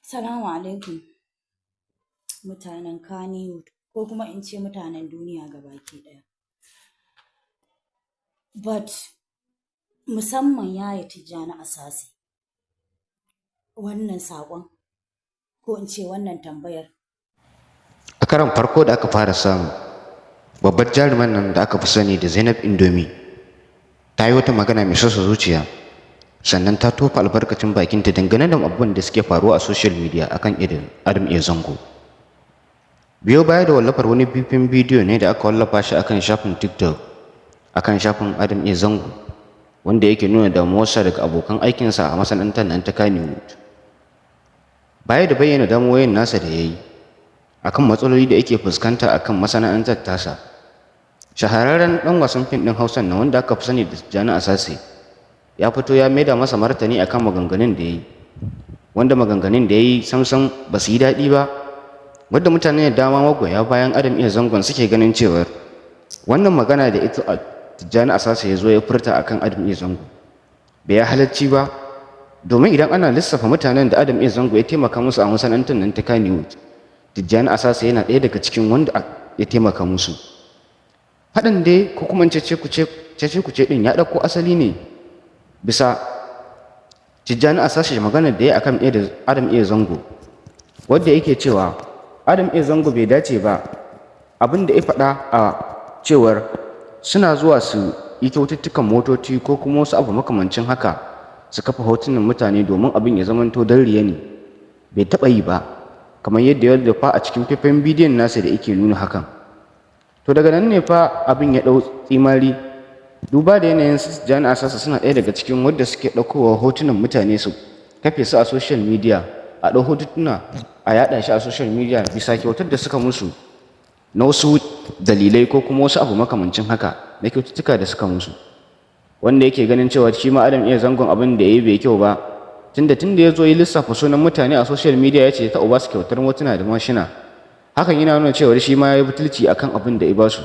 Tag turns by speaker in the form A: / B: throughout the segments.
A: Salamu alaikum mutanen kanywood ko kuma in ce mutanen duniya gabaki ɗaya. But musamman yaya Tijjani a sase. Wannan saƙon ko in ce wannan tambayar.
B: A karan farko da aka fara samu babbar jaruman nan da aka fi sani da Zainab Indomie ta yi wata magana mai sosa zuciya, sannan ta tofa albarkacin bakinta dangane da abubuwan da suke faruwa a social media akan irin Adam iya zango. Biyo baya da wallafar wani bifin bidiyo ne da aka wallafa shi akan shafin TikTok akan shafin Adam iya zango, wanda yake nuna damuwarsa daga abokan aikinsa a masana'antar nan ta kanywood. Baya da bayyana damuwoyin nasa da ya yi akan matsaloli da yake fuskanta akan masana'antar tasa, shahararren ɗan wasan fim ɗin Hausa na wanda aka fi sani da Tijjani a sase ya fito ya maida masa martani akan maganganun da ya yi, wanda maganganun da ya yi samsam ba su yi daɗi ba, wadda mutane da dama magoya bayan Adam iya zangon suke ganin cewar wannan magana da ita Tijjani a sase ya zo ya furta akan Adam iya zango bai halarci ba, domin idan ana lissafa mutanen da Adam iya zango ya taimaka musu a masana'antar nan ta kanywood, Tijjani a sase yana ɗaya daga cikin wanda ya taimaka musu. Haɗin dai ko kuma cece kuce ɗin ya ɗauko asali ne bisa Tijjani a sase maganar da ya akan Adam iya zango, wadda yake cewa Adam iya zango bai dace ba abin da ya faɗa a cewar suna zuwa su yi kyaututtukan motoci ko kuma wasu abu makamancin haka su kafa hotunan mutane domin abin ya zamanto don riya ne, bai taɓa yi ba, kamar yadda ya dafa a cikin faifan bidiyon nasa da yake nuna hakan. To daga nan ne fa abin ya ɗau tsimari, duba da yanayin su Tijjani a sase suna ɗaya daga cikin wadda suke ɗaukowa hotunan mutane su kafe su a social media, a ɗau hotuna a yaɗa shi a social media bisa kyautar da suka musu na wasu dalilai ko kuma wasu abu makamancin haka na kyaututtuka da suka musu, wanda yake ganin cewa shi ma Adam iya zangon abin da ya yi bai kyau ba, tunda ya zo yi lissafa sunan mutane a social media ya ce ta uba su kyautar motuna da mashina, hakan yana nuna cewa shi ma ya yi butulci akan abin da ya ba su,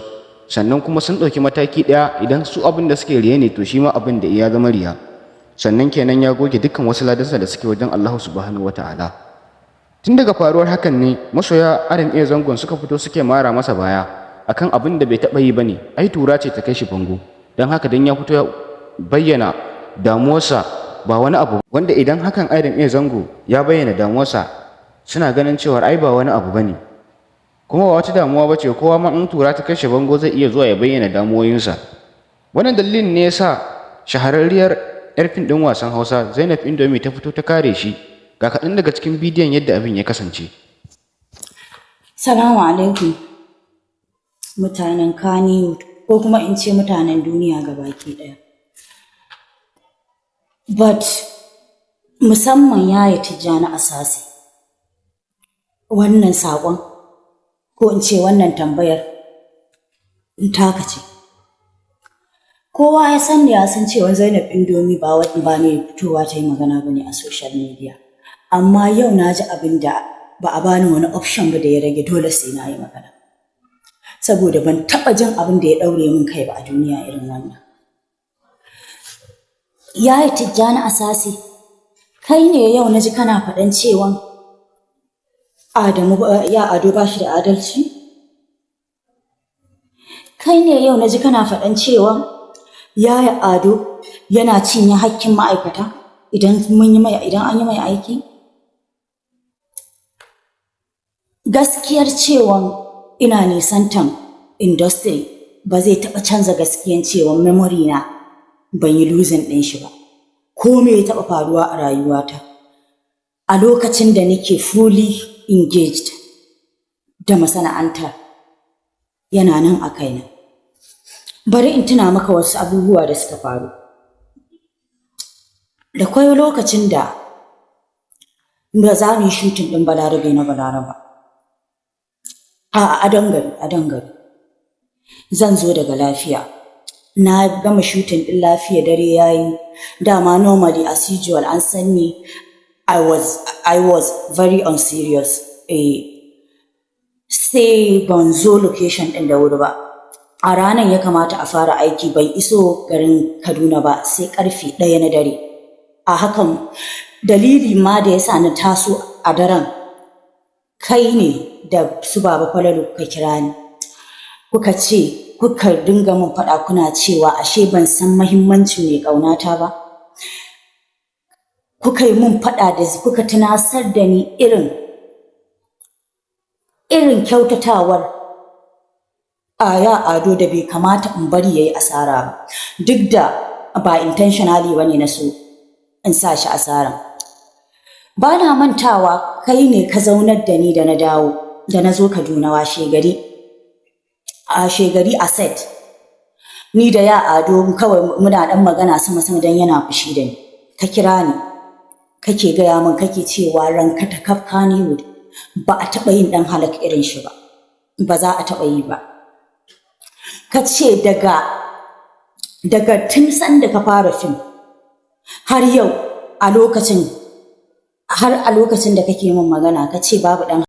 B: sannan kuma sun ɗauki mataki ɗaya idan su abin da suke riya ne to shi ma abin da ya zama riya, sannan kenan ya goge dukkan wasu ladansa da suke wajen Allah subhanahu wata'ala. Tun daga faruwar hakan ne masoya Adam iya zangon suka fito suke mara masa baya akan abin da bai taɓa yi ba ne, ai tura ce ta kai shi bango, don haka dan ya fito ya bayyana damuwarsa ba wani abu, wanda idan hakan Adam iya zango ya bayyana damuwarsa suna ganin cewa ai ba wani abu bane, kuma ba wata damuwa bace, kowa ma in tura ta kai shi bango zai iya zuwa ya bayyana damuwoyinsa. Wannan dalilin ne yasa shahararriyar yar fim ɗin wasan Hausa Zainab Indomie ta fito ta kare shi. Ga kaɗan daga cikin bidiyon yadda abin ya kasance.
A: Salamu alaikum mutanen kanywood ko kuma in ce mutanen duniya gabaki ɗaya. But musamman yaya Tijjani a sase. Wannan saƙon ko in ce wannan tambayar taka ce. Kowa ya san cewa Zainab Indomie ba ne fitowa ta yi magana ba ne a social media. Amma yau na ji abin da ba a bani wani option ba da ya rage, dole sai na yi magana. Saboda ban taɓa jin abin da ya ɗaure min kai ba a duniya irin wannan. Yaya Tijjani a sase, kai ne yau na ji kana faɗan cewa Ado ba shi da adalci? Kai ne yau na ji kana faɗan cewa Yaya Ado yana cinye hakkin ma'aikata idan an yi mai aiki? Gaskiyar cewa ina nisantan industry ba zai taɓa canza gaskiyan cewa memory na ban yi losing ɗin shi ba. Ko me ya taɓa faruwa a rayuwata a lokacin da nake fully engaged da masana'anta yana nan a kaina. Bari in tuna maka wasu abubuwa da suka faru. Da kwai lokacin da za mu yi shooting ɗin Balarabe na Balaraba. A dangare zan zo daga lafiya, na gama shooting ɗin lafiya, dare yayi, dama normally as usual an san ni I was very unserious, sai ban zo location ɗin da wuri ba. A ranar ya kamata a fara aiki, bai iso garin Kaduna ba sai karfe 1 na dare. A hakan dalili ma da yasa na taso a daren kai ne da su baba Falalu kuka kira ni kuka ce kuka dinga min faɗa kuna cewa ashe ban san muhimmancin mai ƙaunata ba kuka yi min faɗa da kuka tunasar da ni irin kyautatawar ado da bai kamata in bari yayi asara ba duk da ba intentionally bane na so in sa shi asara ba na mantawa kai ne ka zaunar da ni da na dawo da na zo Kaduna shegari a set ni da ya ado kawai muna dan magana sama dan yana fushi da ni ka kira ni kake gaya min kake cewa ranka ta kaf kanywood ba a taɓa yin dan halak irin shi ba za a taɓa yi ba ka ce daga tun san da ka fara fim har yau a lokacin da kake min magana ka ce babu dan